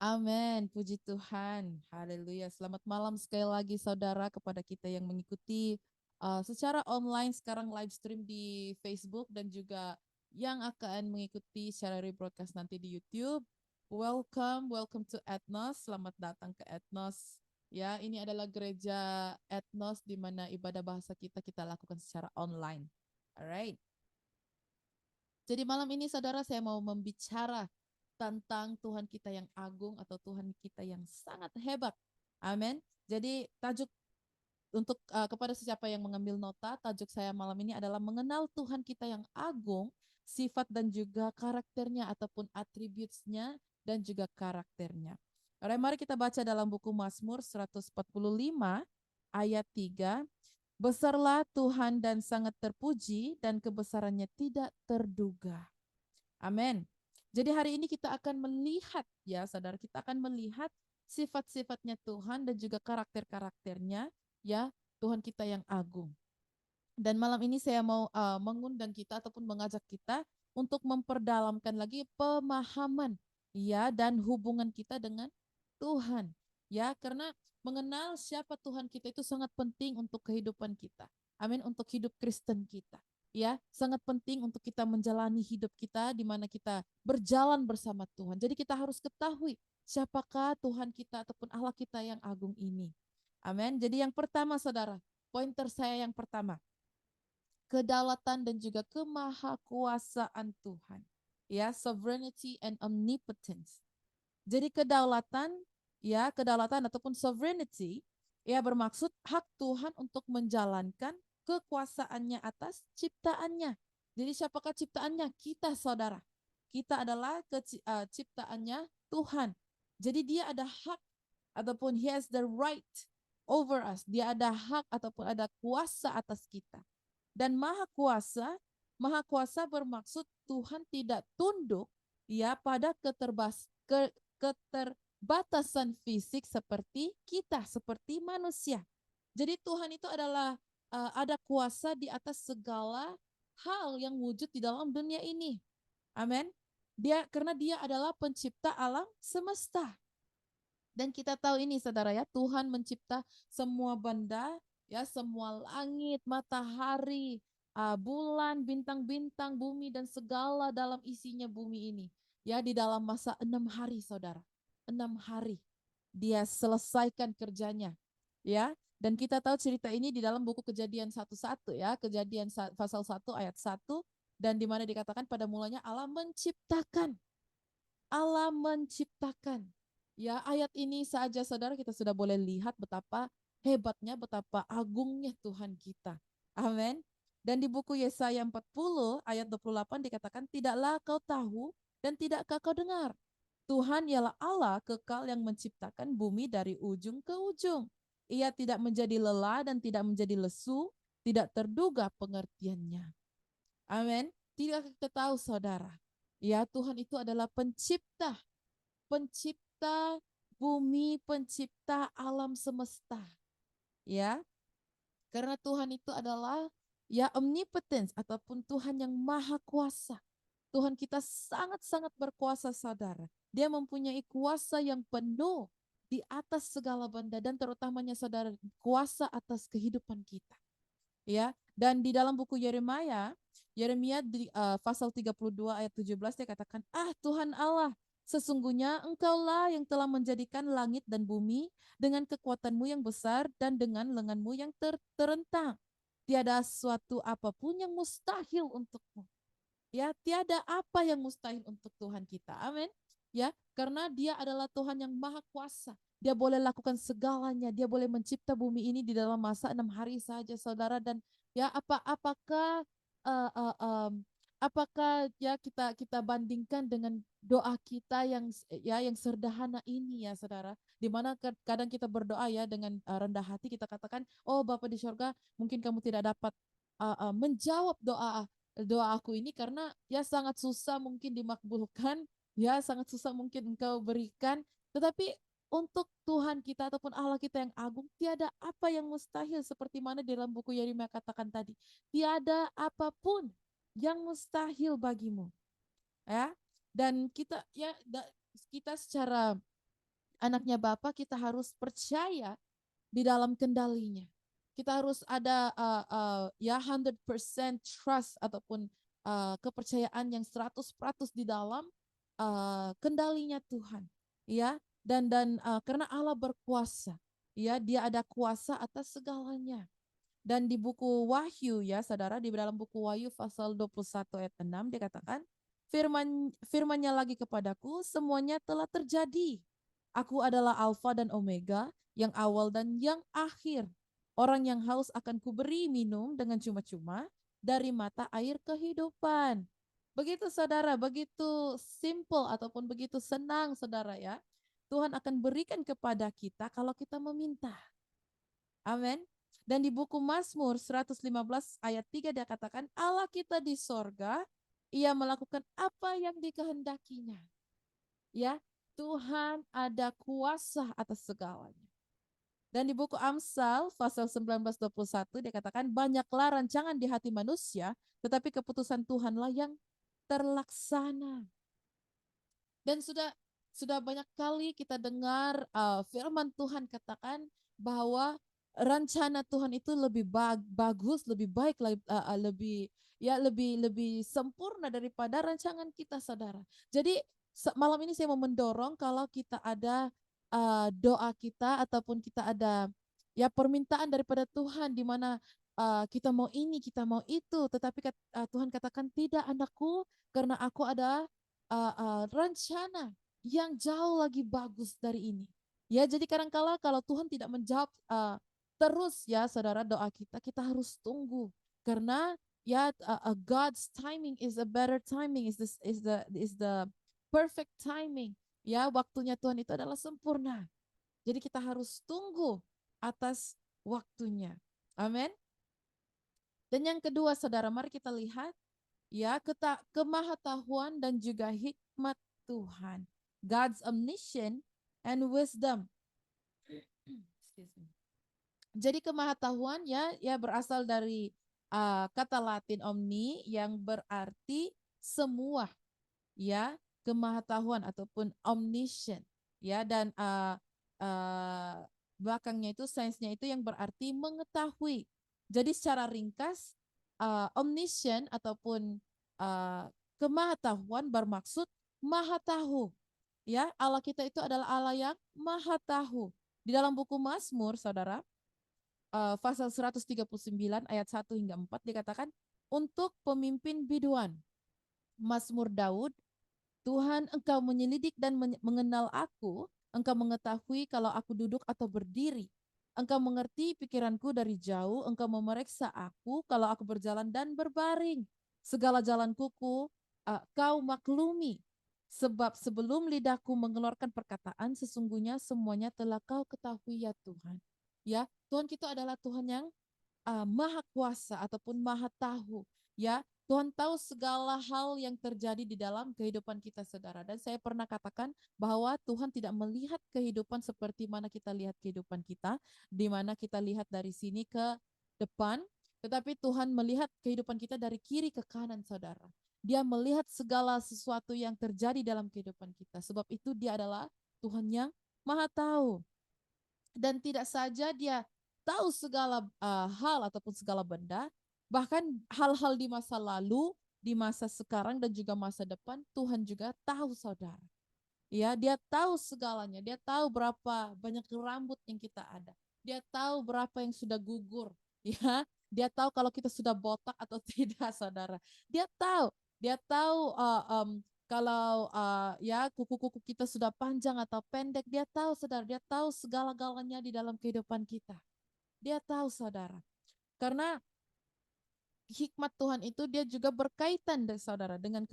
Amin, puji Tuhan. Haleluya. Selamat malam sekali lagi saudara kepada kita yang mengikuti secara online sekarang live stream di Facebook dan juga yang akan mengikuti secara rebroadcast nanti di YouTube. Welcome to Ethnos. Selamat datang ke Ethnos. Ya, ini adalah gereja Ethnos di mana ibadah bahasa kita lakukan secara online. Alright. Jadi malam ini saudara saya mau membicara tentang Tuhan kita yang agung atau Tuhan kita yang sangat hebat. Amin. Jadi tajuk untuk kepada siapa yang mengambil nota, tajuk saya malam ini adalah mengenal Tuhan kita yang agung, sifat dan juga karakternya ataupun attributes-nya dan juga karakternya. Oke, mari kita baca dalam buku Mazmur 145 ayat 3. Besarlah Tuhan dan sangat terpuji dan kebesarannya tidak terduga. Amin. Jadi hari ini kita akan melihat ya saudara, kita akan melihat sifat-sifatnya Tuhan dan juga karakter-karakternya ya Tuhan kita yang agung. Dan malam ini saya mau mengundang kita ataupun mengajak kita untuk memperdalamkan lagi pemahaman ya dan hubungan kita dengan Tuhan. Ya, karena mengenal siapa Tuhan kita itu sangat penting untuk kehidupan kita. Amin, untuk hidup Kristen kita. Ya, sangat penting untuk kita menjalani hidup kita di mana kita berjalan bersama Tuhan. Jadi kita harus ketahui siapakah Tuhan kita ataupun Allah kita yang agung ini. Amin. Jadi yang pertama saudara, pointer saya yang pertama, kedaulatan dan juga kemahakuasaan Tuhan. Ya, sovereignty and omnipotence. Jadi kedaulatan ataupun sovereignty, ya bermaksud hak Tuhan untuk menjalankan kekuasaannya atas ciptaannya. Jadi siapakah ciptaannya? Kita saudara. Kita adalah ciptaannya Tuhan. Jadi dia ada hak ataupun he has the right over us. Dia ada hak ataupun ada kuasa atas kita. Dan maha kuasa bermaksud Tuhan tidak tunduk ya pada keterbatasan fisik seperti kita, seperti manusia. Jadi Tuhan itu adalah ada kuasa di atas segala hal yang wujud di dalam dunia ini. Amin. Karena dia adalah pencipta alam semesta. Dan kita tahu ini saudara ya, Tuhan mencipta semua benda, ya semua langit, matahari, bulan, bintang-bintang, bumi dan segala dalam isinya bumi ini. Ya di dalam masa 6 hari saudara. 6 hari dia selesaikan kerjanya. Ya, dan kita tahu cerita ini di dalam buku Kejadian 1:1 ya, Kejadian pasal 1 ayat 1 dan di mana dikatakan pada mulanya Allah menciptakan. Ya, ayat ini saja saudara kita sudah boleh lihat betapa hebatnya, betapa agungnya Tuhan kita. Amin. Dan di buku Yesaya 40 ayat 28 dikatakan, tidaklah kau tahu dan tidakkah kau dengar. Tuhan ialah Allah kekal yang menciptakan bumi dari ujung ke ujung. Ia tidak menjadi lelah dan tidak menjadi lesu, tidak terduga pengertiannya. Amin. Tidak kita tahu saudara, ya Tuhan itu adalah pencipta, pencipta bumi, pencipta alam semesta. Ya, karena Tuhan itu adalah ya omnipotence ataupun Tuhan yang maha kuasa. Tuhan kita sangat-sangat berkuasa saudara. Dia mempunyai kuasa yang penuh di atas segala benda dan terutamanya saudara kuasa atas kehidupan kita. Ya, dan di dalam buku Yeremia di pasal 32 ayat 17 dia katakan, Tuhan Allah, sesungguhnya Engkaulah yang telah menjadikan langit dan bumi dengan kekuatanmu yang besar dan dengan lenganmu yang terentang. Tiada suatu apapun yang mustahil untukmu. Ya, tiada apa yang mustahil untuk Tuhan kita. Amin. Ya, karena Dia adalah Tuhan yang maha kuasa. Dia boleh lakukan segalanya. Dia boleh mencipta bumi ini di dalam masa 6 hari saja, saudara. Dan ya, apakah ya kita bandingkan dengan doa kita yang sederhana ini ya, saudara. Di mana kadang kita berdoa ya dengan rendah hati kita katakan, oh Bapa di sorga, mungkin kamu tidak dapat menjawab doa aku ini karena ya sangat susah mungkin dimakbulkan, ya sangat susah mungkin engkau berikan. Tetapi untuk Tuhan kita ataupun Allah kita yang agung, tiada apa yang mustahil seperti mana di dalam buku Yeremia katakan tadi. Tiada apapun yang mustahil bagimu. Ya. Dan kita secara anaknya Bapa, kita harus percaya di dalam kendalinya. Kita harus ada ya 100% trust ataupun kepercayaan yang 100% di dalam kendalinya Tuhan. Ya, dan karena Allah berkuasa, ya, Dia ada kuasa atas segalanya. Dan di buku Wahyu, ya saudara, di dalam buku Wahyu pasal 21 ayat 6 dikatakan, firman-Nya lagi kepadaku, semuanya telah terjadi. Aku adalah Alfa dan Omega, yang awal dan yang akhir. Orang yang haus akan kuberi minum dengan cuma-cuma dari mata air kehidupan. Begitu saudara, begitu simple ataupun begitu senang saudara ya. Tuhan akan berikan kepada kita kalau kita meminta. Amin. Dan di buku Mazmur 115 ayat 3 dia katakan, Allah kita di sorga, Ia melakukan apa yang dikehendakinya. Ya, Tuhan ada kuasa atas segalanya. Dan di buku Amsal pasal 19:21 dia katakan, banyaklah rancangan di hati manusia, tetapi keputusan Tuhanlah yang terlaksana. Dan sudah banyak kali kita dengar firman Tuhan katakan bahwa rencana Tuhan itu lebih bagus, lebih baik, lebih sempurna daripada rancangan kita, saudara. Jadi malam ini saya mau mendorong kalau kita ada doa kita ataupun kita ada ya permintaan daripada Tuhan di mana kita mau ini, kita mau itu, tetapi Tuhan katakan tidak anakku, karena aku ada rencana yang jauh lagi bagus dari ini. Ya, jadi kadang-kala kalau Tuhan tidak menjawab terus ya saudara doa kita, kita harus tunggu karena ya God's timing is a better timing, is the perfect timing. Ya, waktunya Tuhan itu adalah sempurna. Jadi kita harus tunggu atas waktunya. Amin. Dan yang kedua saudara, mari kita lihat ya kemahatauan dan juga hikmat Tuhan. God's omniscience and wisdom. Jadi kemahatauan ya berasal dari kata Latin omni yang berarti semua, ya, kemahatauan ataupun omniscient, ya, dan belakangnya itu sainsnya itu yang berarti mengetahui. Jadi secara ringkas omniscient ataupun kemahatauan bermaksud maha tahu. Ya, Allah kita itu adalah Allah yang maha tahu. Di dalam buku Mazmur, saudara, pasal 139 ayat 1 hingga 4 dikatakan, untuk pemimpin biduan, Mazmur Daud, Tuhan, Engkau menyelidik dan mengenal aku, Engkau mengetahui kalau aku duduk atau berdiri. Engkau mengerti pikiranku dari jauh, Engkau memeriksa aku kalau aku berjalan dan berbaring. Segala jalanku Kau maklumi. Sebab sebelum lidahku mengeluarkan perkataan, sesungguhnya semuanya telah Kau ketahui ya Tuhan. Ya, Tuhan kita adalah Tuhan yang maha kuasa ataupun maha tahu. Ya, Tuhan tahu segala hal yang terjadi di dalam kehidupan kita, saudara. Dan saya pernah katakan bahwa Tuhan tidak melihat kehidupan seperti mana kita lihat kehidupan kita, di mana kita lihat dari sini ke depan, tetapi Tuhan melihat kehidupan kita dari kiri ke kanan, saudara. Dia melihat segala sesuatu yang terjadi dalam kehidupan kita. Sebab itu dia adalah Tuhan yang maha tahu. Dan tidak saja dia tahu segala hal ataupun segala benda, bahkan hal-hal di masa lalu, di masa sekarang dan juga masa depan, Tuhan juga tahu, saudara. Ya, dia tahu segalanya. Dia tahu berapa banyak rambut yang kita ada. Dia tahu berapa yang sudah gugur. Ya, dia tahu kalau kita sudah botak atau tidak, saudara. Dia tahu. Dia tahu kalau ya kuku-kuku kita sudah panjang atau pendek. Dia tahu, saudara. Dia tahu segala-galanya di dalam kehidupan kita. Dia tahu, saudara. Karena hikmat Tuhan itu dia juga berkaitan dengan saudara dengan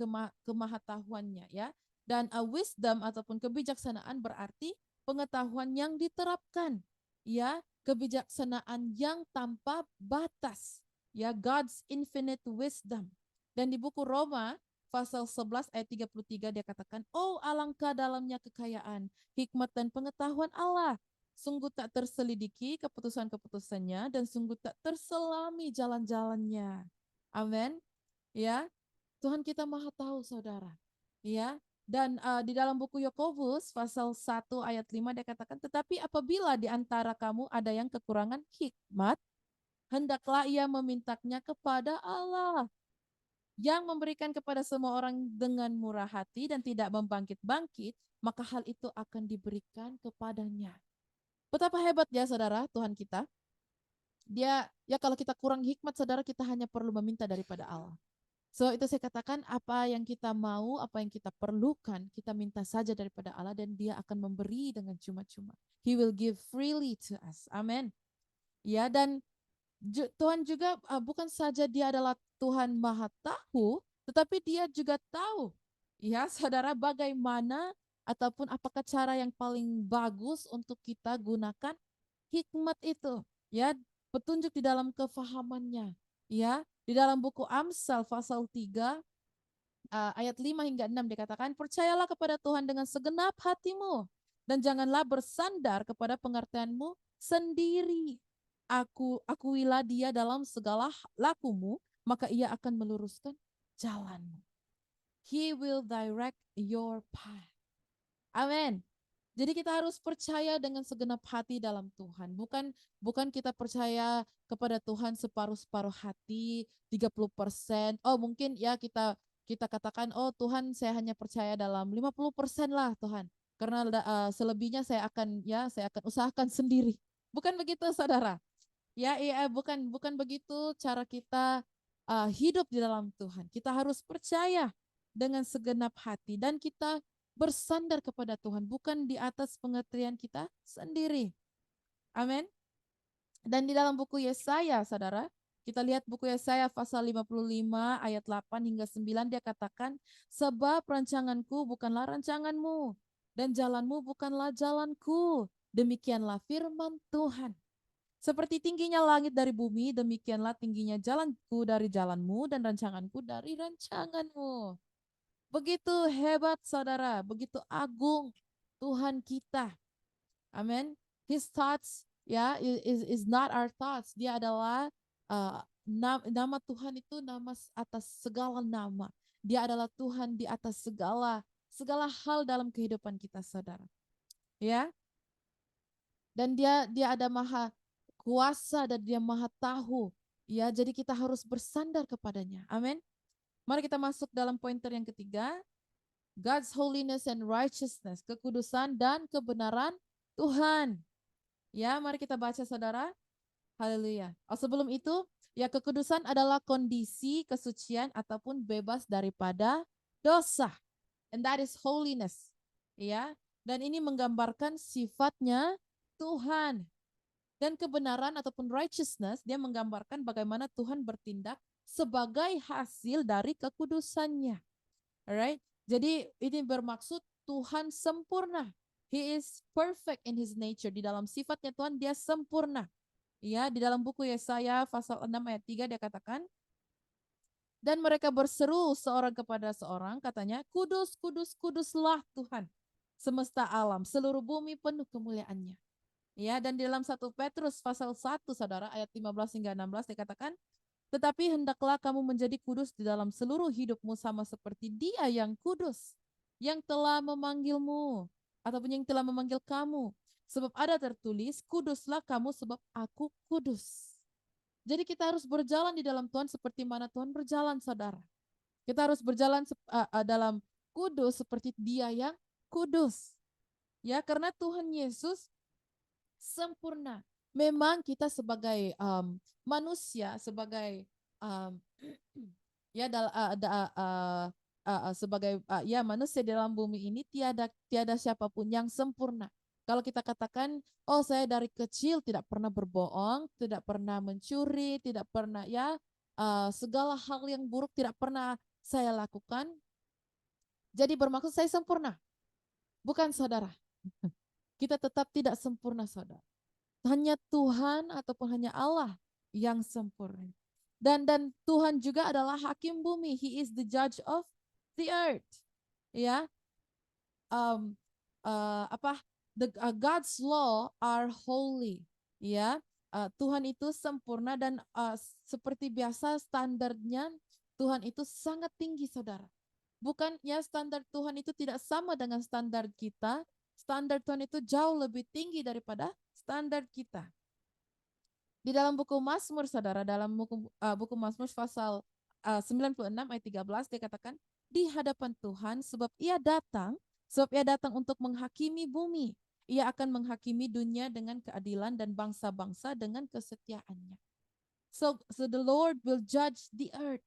kemahatauannya, ya. Dan wisdom ataupun kebijaksanaan berarti pengetahuan yang diterapkan, ya, kebijaksanaan yang tanpa batas, ya, God's infinite wisdom. Dan di buku Roma pasal 11 ayat 33 dia katakan, oh alangkah dalamnya kekayaan, hikmat dan pengetahuan Allah. Sungguh tak terselidiki keputusan-keputusannya dan sungguh tak terselami jalan-jalannya. Amin. Ya, Tuhan kita maha tahu, saudara. Ya, Dan di dalam buku Yakobus pasal 1 ayat 5 dia katakan, tetapi apabila di antara kamu ada yang kekurangan hikmat, hendaklah ia memintanya kepada Allah yang memberikan kepada semua orang dengan murah hati dan tidak membangkit-bangkit, maka hal itu akan diberikan kepadanya. Betapa hebat ya saudara Tuhan kita. Dia ya kalau kita kurang hikmat saudara, kita hanya perlu meminta daripada Allah. So itu saya katakan, apa yang kita mau, apa yang kita perlukan, kita minta saja daripada Allah dan dia akan memberi dengan cuma-cuma. He will give freely to us. Amin. Ya, dan Tuhan juga bukan saja dia adalah Tuhan Maha Tahu, tetapi dia juga tahu. Ya, saudara, bagaimana ataupun apakah cara yang paling bagus untuk kita gunakan hikmat itu. Ya, petunjuk di dalam kefahamannya. Ya, di dalam buku Amsal pasal 3 ayat 5 hingga 6 dikatakan, percayalah kepada Tuhan dengan segenap hatimu dan janganlah bersandar kepada pengertianmu sendiri. Akuilah dia dalam segala lakumu, maka ia akan meluruskan jalanmu. He will direct your path. Amin. Jadi kita harus percaya dengan segenap hati dalam Tuhan. Bukan kita percaya kepada Tuhan separuh-separuh hati, 30%. Oh, mungkin ya kita katakan, oh Tuhan saya hanya percaya dalam 50% lah Tuhan. Karena selebihnya saya akan usahakan sendiri. Bukan begitu saudara. Ya, iya, bukan begitu cara kita hidup di dalam Tuhan. Kita harus percaya dengan segenap hati dan kita bersandar kepada Tuhan, bukan di atas pengertian kita sendiri. Amin. Dan di dalam buku Yesaya, saudara, kita lihat buku Yesaya pasal 55 ayat 8 hingga 9, dia katakan, sebab rancanganku bukanlah rancanganmu, dan jalanmu bukanlah jalanku. Demikianlah firman Tuhan. Seperti tingginya langit dari bumi, demikianlah tingginya jalanku dari jalanmu dan rancanganku dari rancanganmu. Begitu hebat saudara, begitu agung Tuhan kita. Amin. His thoughts is not our thoughts. Dia adalah nama Tuhan itu nama atas segala nama. Dia adalah Tuhan di atas segala hal dalam kehidupan kita saudara. Ya. Dan dia ada maha kuasa dan dia maha tahu. Ya, jadi kita harus bersandar kepadanya. Amin. Mari kita masuk dalam pointer yang ketiga. God's holiness and righteousness, kekudusan dan kebenaran Tuhan. Ya, mari kita baca saudara. Haleluya. Oh, sebelum itu, ya kekudusan adalah kondisi kesucian ataupun bebas daripada dosa. And that is holiness. Ya, dan ini menggambarkan sifatnya Tuhan. Dan kebenaran ataupun righteousness, dia menggambarkan bagaimana Tuhan bertindak sebagai hasil dari kekudusannya. Alright? Jadi ini bermaksud Tuhan sempurna. He is perfect in his nature. Di dalam sifatnya Tuhan dia sempurna. Ya, di dalam buku Yesaya pasal 6 ayat 3 dia katakan, dan mereka berseru seorang kepada seorang, katanya, kudus, kudus, kuduslah Tuhan. Semesta alam, seluruh bumi penuh kemuliaannya. Ya, dan di dalam 1 Petrus pasal 1 saudara ayat 15 hingga 16 dikatakan, tetapi hendaklah kamu menjadi kudus di dalam seluruh hidupmu sama seperti Dia yang kudus, yang telah memanggilmu, ataupun yang telah memanggil kamu. Sebab ada tertulis, kuduslah kamu sebab aku kudus. Jadi kita harus berjalan di dalam Tuhan seperti mana Tuhan berjalan, saudara. Kita harus berjalan dalam kudus seperti Dia yang kudus. Ya, karena Tuhan Yesus sempurna. Memang kita sebagai manusia, sebagai sebagai manusia dalam bumi ini tiada siapapun yang sempurna. Kalau kita katakan, oh saya dari kecil tidak pernah berbohong, tidak pernah mencuri, tidak pernah segala hal yang buruk tidak pernah saya lakukan. Jadi bermaksud saya sempurna. Bukan saudara. Kita tetap tidak sempurna saudara. Hanya Tuhan ataupun hanya Allah yang sempurna. Dan Tuhan juga adalah hakim bumi. He is the judge of the earth. Ya, God's law are holy. Ya, Tuhan itu sempurna dan seperti biasa standarnya Tuhan itu sangat tinggi, saudara. bukan ya, standar Tuhan itu tidak sama dengan standar kita. Standar Tuhan itu jauh lebih tinggi daripada standar kita. Di dalam buku Mazmur, saudara, dalam buku Mazmur pasal 96 ayat 13, dia katakan, di hadapan Tuhan sebab ia datang untuk menghakimi bumi. Ia akan menghakimi dunia dengan keadilan dan bangsa-bangsa dengan kesetiaannya. So the Lord will judge the earth.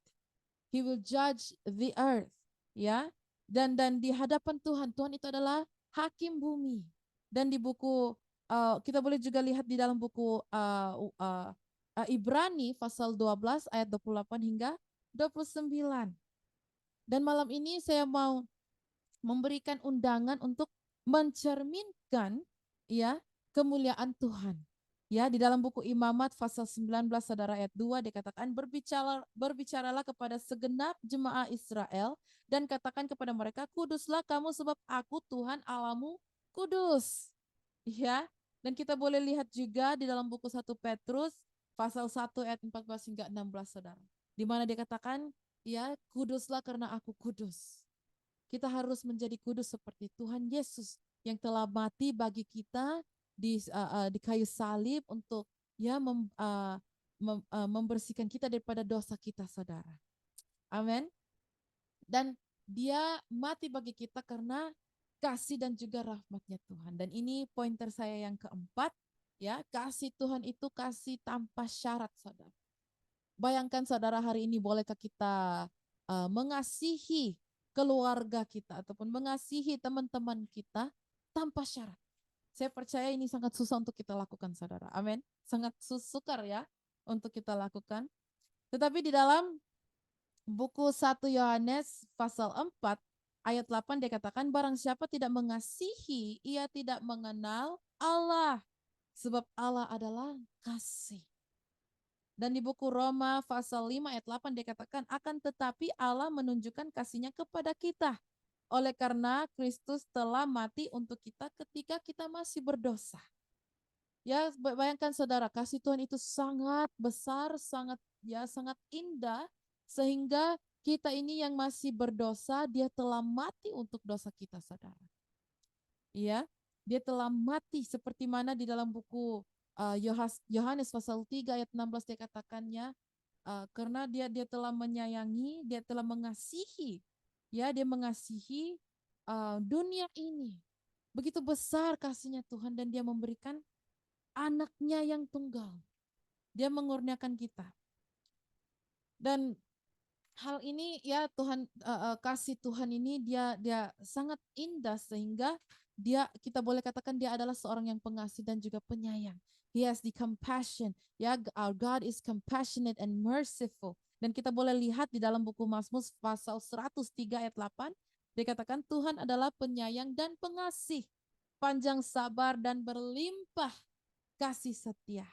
He will judge the earth. Ya. Dan di hadapan Tuhan, Tuhan itu adalah hakim bumi. Dan di buku kita boleh juga lihat di dalam buku Ibrani pasal 12 ayat 28 hingga 29. Dan malam ini saya mau memberikan undangan untuk mencerminkan ya kemuliaan Tuhan. Ya, di dalam buku Imamat pasal 19 saudara ayat 2 dikatakan, berbicaralah kepada segenap jemaah Israel dan katakan kepada mereka, kuduslah kamu sebab aku Tuhan Allahmu kudus. Ya, dan kita boleh lihat juga di dalam buku 1 Petrus pasal 1 ayat 14 hingga 16 saudara. Di mana dikatakan, ya, kuduslah karena aku kudus. Kita harus menjadi kudus seperti Tuhan Yesus yang telah mati bagi kita di kayu salib untuk ya membersihkan kita daripada dosa kita, saudara. Amin. Dan dia mati bagi kita karena kasih dan juga rahmatnya Tuhan. Dan ini pointer saya yang keempat, ya, kasih Tuhan itu kasih tanpa syarat, saudara. Bayangkan saudara, hari ini bolehkah kita mengasihi keluarga kita ataupun mengasihi teman-teman kita tanpa syarat? Saya percaya ini sangat susah untuk kita lakukan, saudara. Amin. Sangat sukar ya untuk kita lakukan. Tetapi di dalam buku 1 Yohanes pasal 4 ayat 8 dikatakan, barang siapa tidak mengasihi, ia tidak mengenal Allah. Sebab Allah adalah kasih. Dan di buku Roma pasal 5 ayat 8 dikatakan, akan tetapi Allah menunjukkan kasihnya kepada kita. Oleh karena Kristus telah mati untuk kita ketika kita masih berdosa. Ya, bayangkan saudara, kasih Tuhan itu sangat besar, sangat indah, sehingga kita ini yang masih berdosa, dia telah mati untuk dosa kita, saudara. Ya, dia telah mati seperti mana di dalam buku Yohanes pasal 3 ayat 16 dikatakannya, karena dia telah menyayangi, dia telah mengasihi, ya, dia mengasihi dunia ini. Begitu besar kasihnya Tuhan dan dia memberikan anaknya yang tunggal. Dia mengurniakan kita. Dan hal ini ya Tuhan, kasih Tuhan ini dia sangat indah sehingga kita boleh katakan dia adalah seorang yang pengasih dan juga penyayang. He has the compassion. Ya, our God is compassionate and merciful. Dan kita boleh lihat di dalam buku Mazmur pasal 103 ayat 8 dikatakan Tuhan adalah penyayang dan pengasih, panjang sabar dan berlimpah kasih setia.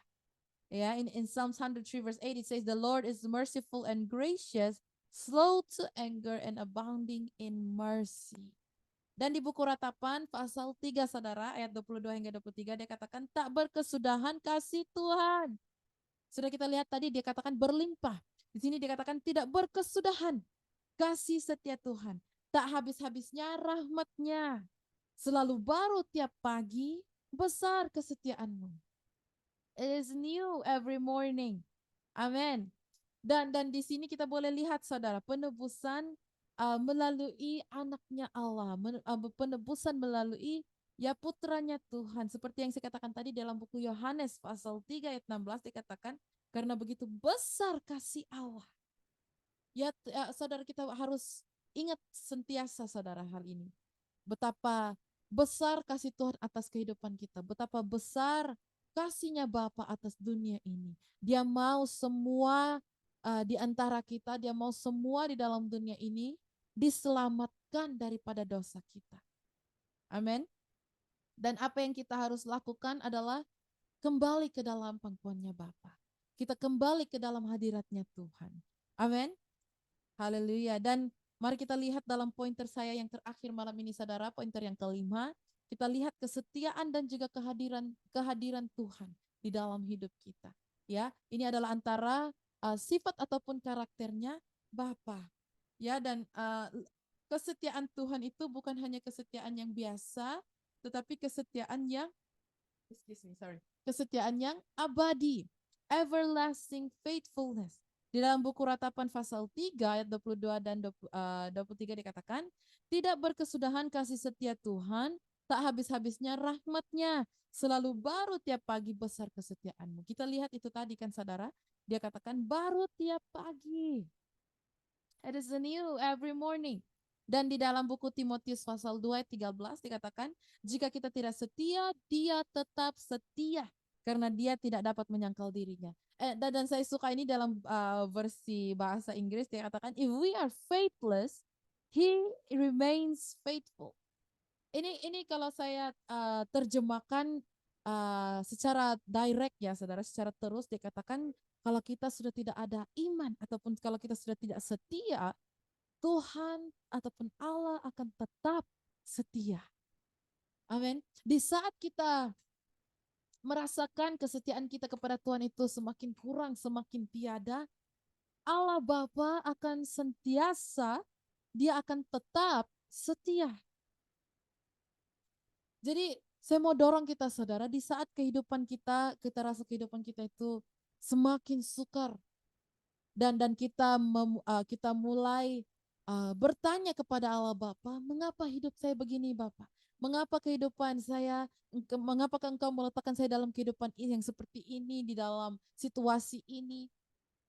Ya, in Psalms 103 verse 8 it says the Lord is merciful and gracious, slow to anger and abounding in mercy. Dan di buku Ratapan pasal 3 saudara ayat 22 hingga 23 dia katakan tak berkesudahan kasih Tuhan. Sudah kita lihat tadi dia katakan berlimpah. Di sini dikatakan tidak berkesudahan kasih setia Tuhan. Tak habis-habisnya rahmatnya. Selalu baru tiap pagi, besar kesetiaanmu. It is new every morning. Amen. Dan di sini kita boleh lihat saudara, penebusan melalui anaknya Allah, penebusan melalui ya putranya Tuhan. Seperti yang saya katakan tadi dalam buku Yohanes pasal 3 ayat 16 dikatakan, karena begitu besar kasih Allah. Ya, saudara, kita harus ingat sentiasa saudara hal ini. Betapa besar kasih Tuhan atas kehidupan kita. Betapa besar kasihnya Bapa atas dunia ini. Dia mau semua di antara kita, dia mau semua di dalam dunia ini diselamatkan daripada dosa kita. Amin. Dan apa yang kita harus lakukan adalah kembali ke dalam pangkuannya Bapa. Kita kembali ke dalam hadiratnya Tuhan. Amin. Haleluya. Dan mari kita lihat dalam pointer saya yang terakhir malam ini saudara, pointer yang kelima. Kita lihat kesetiaan dan juga kehadiran Tuhan di dalam hidup kita. Ya, ini adalah antara sifat ataupun karakternya Bapa. Ya, dan kesetiaan Tuhan itu bukan hanya kesetiaan yang biasa, tetapi kesetiaan yang kesetiaan yang abadi, everlasting faithfulness. Di dalam buku Ratapan pasal 3 ayat 22 dan 23 dikatakan, tidak berkesudahan kasih setia Tuhan, tak habis-habisnya rahmatnya, selalu baru tiap pagi besar kesetiaanmu. Kita lihat itu tadi kan saudara, dia katakan baru tiap pagi. It is new every morning. Dan di dalam buku Timotius pasal 2 ayat 13 dikatakan, jika kita tidak setia, dia tetap setia karena dia tidak dapat menyangkal dirinya. Dan saya suka ini dalam versi bahasa Inggris, dia katakan, if we are faithless, he remains faithful. Ini kalau saya terjemahkan secara direct ya saudara, secara terus dikatakan kalau kita sudah tidak ada iman ataupun kalau kita sudah tidak setia, Tuhan ataupun Allah akan tetap setia. Amin. Di saat kita merasakan kesetiaan kita kepada Tuhan itu semakin kurang, semakin tiada, Allah Bapa akan sentiasa, dia akan tetap setia. Jadi saya mau dorong kita saudara, di saat kehidupan kita rasa kehidupan kita itu semakin sukar dan kita mulai bertanya kepada Allah Bapa, mengapa hidup saya begini Bapa? Mengapa kehidupan saya, mengapakah Engkau meletakkan saya dalam kehidupan ini yang seperti ini, di dalam situasi ini?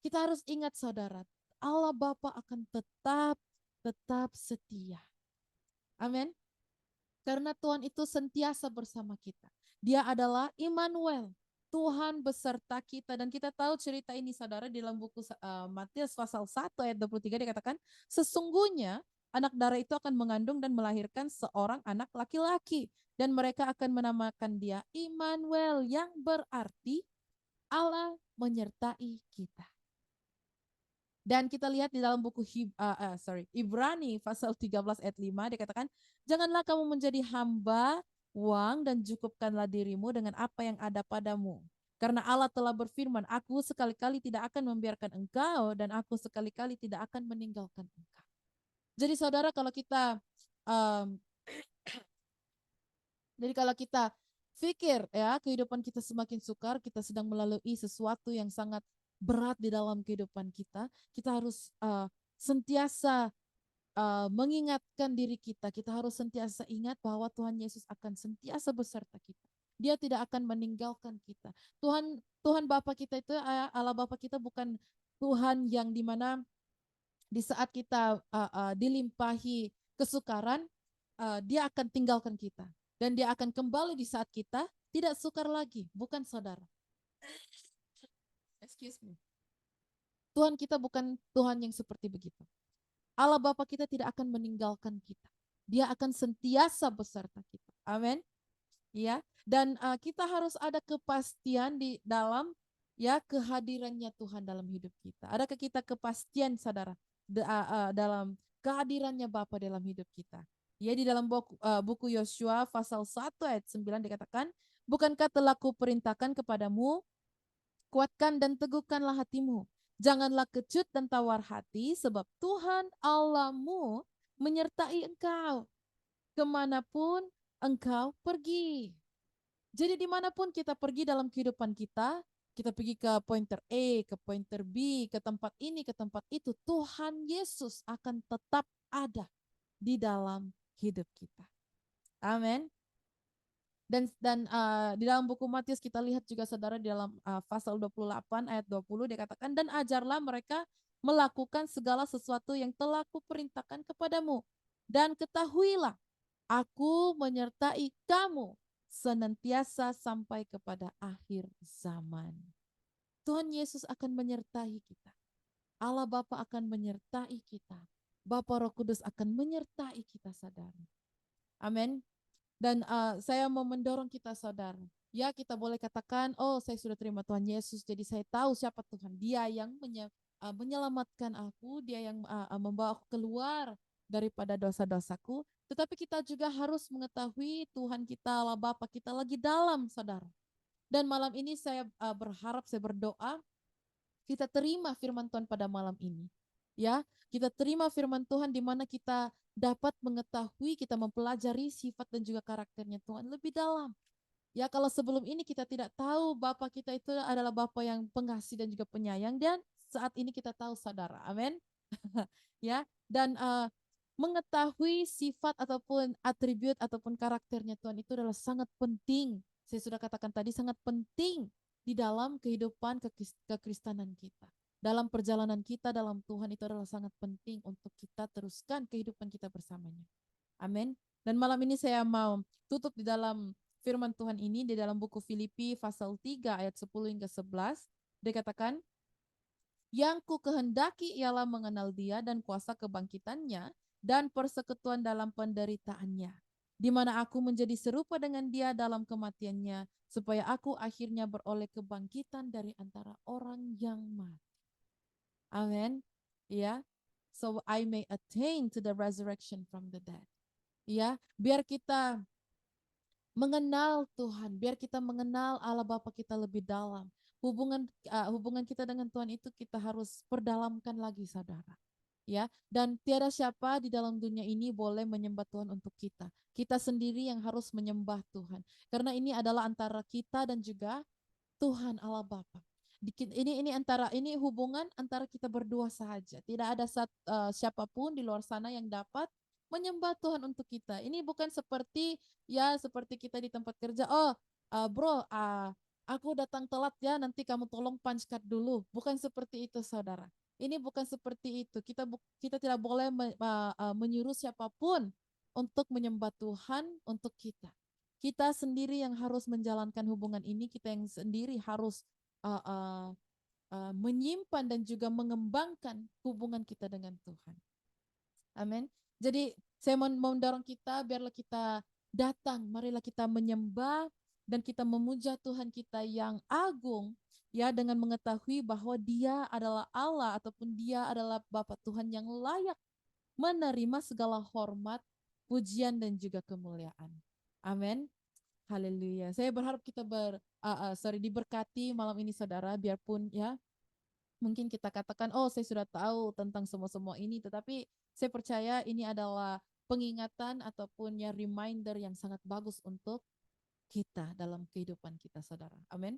Kita harus ingat saudara, Allah Bapa akan tetap setia. Amin. Karena Tuhan itu sentiasa bersama kita. Dia adalah Immanuel, Tuhan beserta kita. Dan kita tahu cerita ini saudara di dalam buku Matius pasal 1 ayat 23 dikatakan, sesungguhnya anak darah itu akan mengandung dan melahirkan seorang anak laki-laki. Dan mereka akan menamakan dia Immanuel, yang berarti Allah menyertai kita. Dan kita lihat di dalam buku Ibrani pasal 13 ayat 5 dikatakan, janganlah kamu menjadi hamba uang dan cukupkanlah dirimu dengan apa yang ada padamu. Karena Allah telah berfirman, aku sekali-kali tidak akan membiarkan engkau dan aku sekali-kali tidak akan meninggalkan engkau. Jadi saudara kalau kita pikir ya kehidupan kita semakin sukar, kita sedang melalui sesuatu yang sangat berat di dalam kehidupan kita, kita harus sentiasa mengingatkan diri kita. Kita harus sentiasa ingat bahwa Tuhan Yesus akan sentiasa beserta kita. Dia tidak akan meninggalkan kita. Tuhan Bapa kita itu, Allah Bapa kita bukan Tuhan yang dimana di saat kita dilimpahi kesukaran, dia akan tinggalkan kita. Dan dia akan kembali di saat kita tidak sukar lagi. Bukan saudara. Excuse me. Tuhan kita bukan Tuhan yang seperti begitu. Allah Bapa kita tidak akan meninggalkan kita. Dia akan sentiasa beserta kita. Amin. Ya. Dan kita harus ada kepastian di dalam ya kehadirannya Tuhan dalam hidup kita. Adakah kita kepastian saudara dalam kehadirannya Bapa dalam hidup kita? Ya, di dalam buku Yosua pasal 1 ayat 9 dikatakan, bukankah telah kuperintahkan kepadamu, kuatkan dan teguhkanlah hatimu. Janganlah kecut dan tawar hati, sebab Tuhan Allahmu menyertai engkau kemanapun engkau pergi. Jadi dimanapun kita pergi dalam kehidupan kita pergi ke pointer A, ke pointer B, ke tempat ini, ke tempat itu, Tuhan Yesus akan tetap ada di dalam hidup kita. Amin. Dan di dalam buku Matius kita lihat juga saudara di dalam pasal 28 ayat 20 dikatakan, dan ajarlah mereka melakukan segala sesuatu yang telah kuperintahkan kepadamu. Dan ketahuilah, aku menyertai kamu senantiasa sampai kepada akhir zaman. Tuhan Yesus akan menyertai kita. Allah Bapa akan menyertai kita. Bapa Roh Kudus akan menyertai kita saudara. Amin. Dan saya mau mendorong kita saudara. Ya kita boleh katakan, oh saya sudah terima Tuhan Yesus, jadi saya tahu siapa Tuhan. Dia yang menyelamatkan aku, dia yang membawa aku keluar daripada dosa-dosaku. Tetapi kita juga harus mengetahui Tuhan kita, Allah Bapa kita lagi dalam saudara. Dan malam ini saya berharap, saya berdoa, kita terima firman Tuhan pada malam ini. Ya, kita terima firman Tuhan di mana kita dapat mengetahui, kita mempelajari sifat dan juga karakternya Tuhan lebih dalam. Ya, kalau sebelum ini kita tidak tahu Bapa kita itu adalah Bapa yang pengasih dan juga penyayang, dan saat ini kita tahu, saudara. Amin. Ya, dan mengetahui sifat ataupun atribut ataupun karakternya Tuhan itu adalah sangat penting. Saya sudah katakan tadi, sangat penting di dalam kehidupan kekristenan kita. Dalam perjalanan kita dalam Tuhan itu adalah sangat penting untuk kita teruskan kehidupan kita bersamanya. Amin. Dan malam ini saya mau tutup di dalam firman Tuhan ini di dalam buku Filipi pasal 3 ayat 10 hingga 11. Dikatakan, yang ku kehendaki ialah mengenal Dia dan kuasa kebangkitannya dan persekutuan dalam penderitaannya, di mana aku menjadi serupa dengan Dia dalam kematiannya, supaya aku akhirnya beroleh kebangkitan dari antara orang yang mati. Amin. Ya. So I may attain to the resurrection from the dead. Ya, biar kita mengenal Tuhan, biar kita mengenal Allah Bapa kita lebih dalam. Hubungan kita dengan Tuhan itu kita harus perdalamkan lagi, saudara. Ya, dan tiada siapa di dalam dunia ini boleh menyembah Tuhan untuk kita. Kita sendiri yang harus menyembah Tuhan. Karena ini adalah antara kita dan juga Tuhan Allah Bapa. Ini hubungan antara kita berdua saja. Tidak ada siapapun di luar sana yang dapat menyembah Tuhan untuk kita. Ini bukan seperti kita di tempat kerja. Oh, bro, aku datang telat ya. Nanti kamu tolong punch card dulu. Bukan seperti itu, saudara. Ini bukan seperti itu. Kita tidak boleh menyuruh siapapun untuk menyembah Tuhan untuk kita. Kita sendiri yang harus menjalankan hubungan ini. Kita yang sendiri harus uh, uh, menyimpan dan juga mengembangkan hubungan kita dengan Tuhan. Amin. Jadi saya mau mendorong kita, biarlah kita datang, marilah kita menyembah dan kita memuja Tuhan kita yang agung, ya, dengan mengetahui bahwa Dia adalah Allah ataupun Dia adalah Bapa Tuhan yang layak menerima segala hormat, pujian dan juga kemuliaan. Amin. Haleluya. Saya berharap kita diberkati malam ini, saudara, biarpun ya mungkin kita katakan, oh saya sudah tahu tentang semua-semua ini, tetapi saya percaya ini adalah pengingatan ataupun ya reminder yang sangat bagus untuk kita dalam kehidupan kita, saudara. Amin.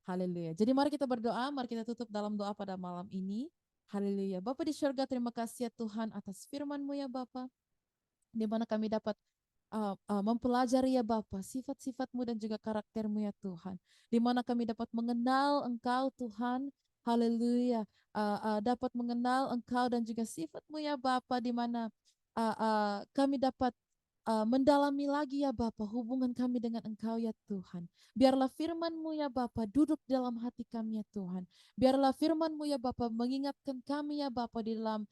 Haleluya. Jadi mari kita berdoa, mari kita tutup dalam doa pada malam ini. Haleluya. Bapa di surga, terima kasih ya Tuhan atas firman-Mu ya Bapa, di mana kami dapat mempelajari ya Bapa sifat-sifat-Mu dan juga karakter-Mu ya Tuhan, di mana kami dapat mengenal Engkau Tuhan. Haleluya. Dapat mengenal Engkau dan juga sifat-Mu ya Bapa, di mana kami dapat mendalami lagi ya Bapa hubungan kami dengan Engkau ya Tuhan. Biarlah firman-Mu ya Bapa duduk dalam hati kami ya Tuhan. Biarlah firman-Mu ya Bapa mengingatkan kami ya Bapa di dalam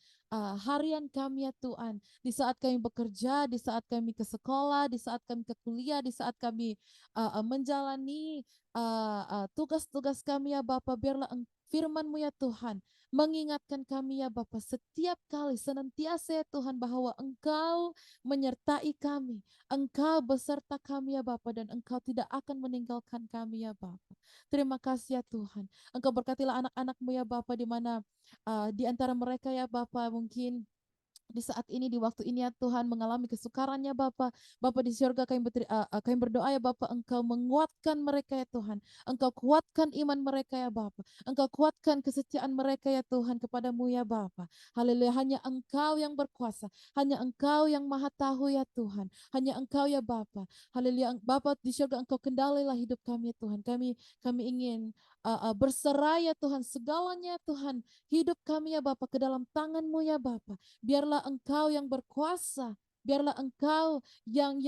harian kami ya Tuhan. Di saat kami bekerja, di saat kami ke sekolah, di saat kami ke kuliah, di saat kami menjalani tugas-tugas kami ya Bapa. Biarlah firman-Mu ya Tuhan mengingatkan kami ya Bapa setiap kali senantiasa ya Tuhan bahwa Engkau menyertai kami. Engkau beserta kami ya Bapa, dan Engkau tidak akan meninggalkan kami ya Bapa. Terima kasih ya Tuhan. Engkau berkatilah anak-anak-Mu ya Bapa, di mana di antara mereka ya Bapa mungkin di saat ini, di waktu ini ya Tuhan, mengalami kesukarannya Bapa. Bapa di surga, kami berdoa ya Bapa, Engkau menguatkan mereka ya Tuhan. Engkau kuatkan iman mereka ya Bapa. Engkau kuatkan kesetiaan mereka ya Tuhan kepadamu ya Bapa. Haleluya, hanya Engkau yang berkuasa. Hanya Engkau yang maha tahu ya Tuhan. Hanya Engkau ya Bapa. Haleluya, Bapa di surga, Engkau kendalilah hidup kami ya Tuhan. Kami ingin berserah ya Tuhan, segalanya Tuhan, hidup kami ya Bapa ke dalam tangan-Mu ya Bapa. Biarlah Engkau yang berkuasa. Biarlah Engkau yang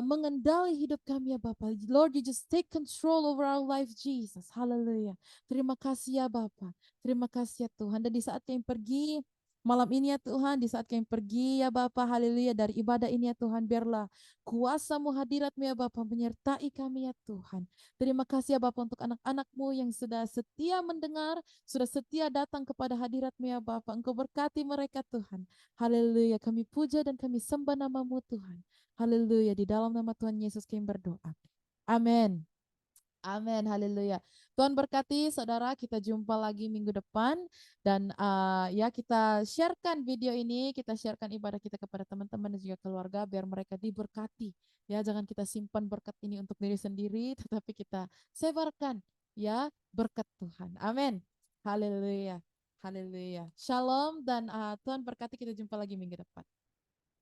mengendali hidup kami ya Bapa. Lord, you just take control over our life, Jesus. Haleluya. Terima kasih ya Bapa. Terima kasih ya Tuhan. Dan di saat kami pergi malam ini ya Tuhan, di saat kami pergi ya Bapa, haleluya, dari ibadah ini ya Tuhan, biarlah kuasa-Mu, hadirat-Mu ya Bapa menyertai kami ya Tuhan. Terima kasih ya Bapa untuk anak-anak-Mu yang sudah setia mendengar, sudah setia datang kepada hadirat-Mu ya Bapa. Engkau berkati mereka Tuhan. Haleluya. Kami puja dan kami sembah nama-Mu Tuhan. Haleluya. Di dalam nama Tuhan Yesus kami berdoa. Amin. Amin, haleluya. Tuhan berkati saudara, kita jumpa lagi minggu depan dan ya kita sharekan video ini, kita sharekan ibadah kita kepada teman-teman dan juga keluarga biar mereka diberkati. Ya, jangan kita simpan berkat ini untuk diri sendiri, tetapi kita sebarkan ya berkat Tuhan. Amin. Haleluya. Haleluya. Shalom dan Tuhan berkati, kita jumpa lagi minggu depan.